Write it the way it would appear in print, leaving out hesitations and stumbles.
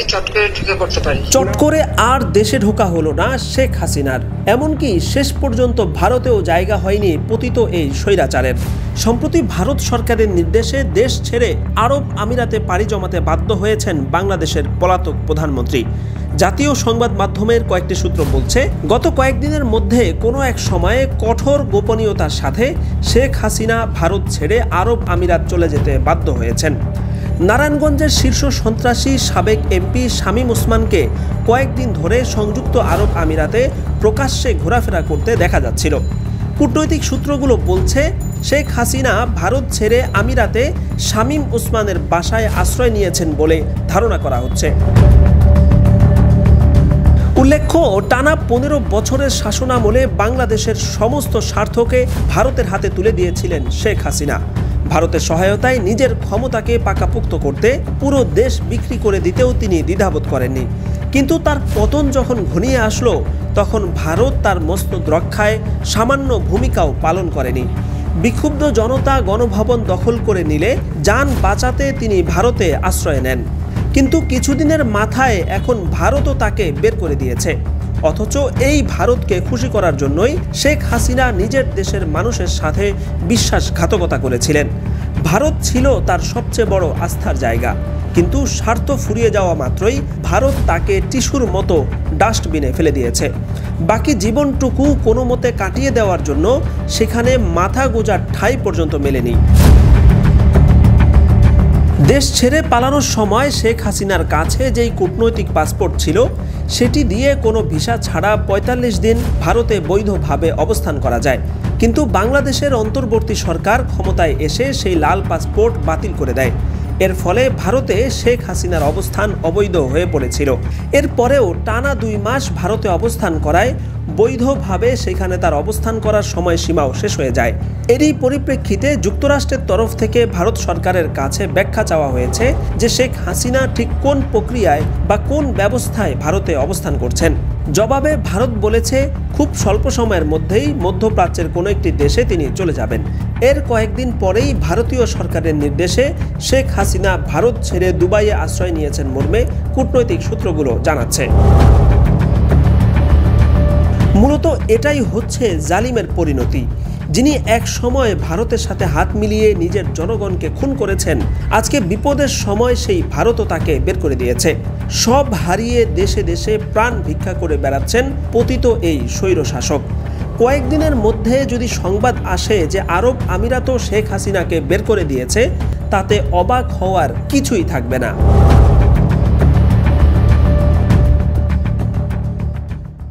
আমি চট করে ঢুকে পড়তে পারি। চট করে আর দেশে ঢোকা হলো না শেখ হাসিনার, এমনকি শেষ পর্যন্ত ভারতেও জায়গা হয়নি পতিত এই স্বৈরাচারের। সম্প্রতি ভারত সরকারের নির্দেশে দেশ ছেড়ে আরব আমিরাতে পাড়ি জমাতে বাধ্য হয়েছেন বাংলাদেশের পলাতক প্রধানমন্ত্রী। জাতীয় সংবাদ মাধ্যমের কয়েকটি সূত্র বলছে, গত কয়েকদিনের মধ্যে কোনো এক সময়ে কঠোর গোপনীয়তার সাথে শেখ হাসিনা ভারত ছেড়ে আরব আমিরাত চলে যেতে বাধ্য হয়েছেন। নারায়ণগঞ্জের শীর্ষ সন্ত্রাসী সাবেক এমপি শামীম ওসমানকে কয়েকদিন ধরে সংযুক্ত আরব আমিরাতে প্রকাশ্যে ঘোরাফেরা করতে দেখা যাচ্ছিল। কূটনৈতিক সূত্রগুলো বলছে, শেখ হাসিনা ভারত ছেড়ে আমিরাতে শামীম ওসমানের বাসায় আশ্রয় নিয়েছেন বলে ধারণা করা হচ্ছে। উল্লেখ্য, টানা 15 বছরের শাসনামলে বাংলাদেশের সমস্ত স্বার্থকে ভারতের হাতে তুলে দিয়েছিলেন শেখ হাসিনা। ভারতের সহায়তায় নিজের ক্ষমতাকে পাকাপোক্ত করতে পুরো দেশ বিক্রি করে দিতেও তিনি দ্বিধাবোধ করেননি। কিন্তু তার পতন যখন ঘনিয়ে আসলো, তখন ভারত তার মসনদ রক্ষায় সামান্য ভূমিকাও পালন করেনি। বিক্ষুব্ধ জনতা গণভবন দখল করে নিলে যান বাঁচাতে তিনি ভারতে আশ্রয় নেন। কিন্তু কিছুদিনের মাথায় এখন ভারতও তাকে বের করে দিয়েছে। অথচ এই ভারতকে খুশি করার জন্যই শেখ হাসিনা নিজের দেশের মানুষের সাথে বিশ্বাসঘাতকতা করেছিলেন। ভারত ছিল তার সবচেয়ে বড় আস্থার জায়গা, কিন্তু স্বার্থ ফুরিয়ে যাওয়া মাত্রই ভারত তাকে টিস্যুর মতো ডাস্টবিনে ফেলে দিয়েছে। বাকি জীবনটুকু কোনো মতে কাটিয়ে দেওয়ার জন্য সেখানে মাথা গোঁজার ঠাঁই পর্যন্ত মেলেনি। দেশ ছেড়ে পালানোর সময় শেখ হাসিনার কাছে যেই কূটনৈতিক পাসপোর্ট ছিল, সেটি দিয়ে কোনো ভিসা ছাড়া ৪৫ দিন ভারতে বৈধভাবে অবস্থান করা যায়। কিন্তু বাংলাদেশের অন্তর্বর্তী সরকার ক্ষমতায় এসে সেই লাল পাসপোর্ট বাতিল করে দেয়। এর ফলে ভারতে শেখ হাসিনার অবস্থান অবৈধ হয়ে পড়েছিল। এরপরেও টানা 2 মাস ভারতে অবস্থান করায় বৈধভাবে সেখানে তার অবস্থান করার সময়সীমাও শেষ হয়ে যায়। এরই পরিপ্রেক্ষিতে যুক্তরাষ্ট্রের তরফ থেকে ভারত সরকারের কাছে ব্যাখ্যা চাওয়া হয়েছে যে শেখ হাসিনা ঠিক কোন প্রক্রিয়ায় বা কোন ব্যবস্থায় ভারতে অবস্থান করছেন। জবাবে ভারত বলেছে, খুব স্বল্প সময়ের মধ্যেই মধ্যপ্রাচ্যের কোনো একটি দেশে তিনি চলে যাবেন। এর কয়েকদিন পরেই ভারতীয় সরকারের নির্দেশে শেখ হাসিনা ভারত ছেড়ে দুবাইয়ে আশ্রয় নিয়েছেন মর্মে কূটনৈতিক সূত্রগুলো জানাচ্ছে। মূলত এটাই হচ্ছে জালিমের পরিণতি। যিনি এক সময় ভারতের সাথে হাত মিলিয়ে নিজের জনগণকে খুন করেছেন, আজকে বিপদের সময় সেই ভারতও তাকে বের করে দিয়েছে। সব হারিয়ে দেশে দেশে প্রাণ ভিক্ষা করে বেড়াচ্ছেন পতিত এই স্বৈরশাসক। কয়েকদিনের মধ্যে যদি সংবাদ আসে যে আরব আমিরাতও শেখ হাসিনাকে বের করে দিয়েছে, তাতে অবাক হওয়ার কিছুই থাকবে না।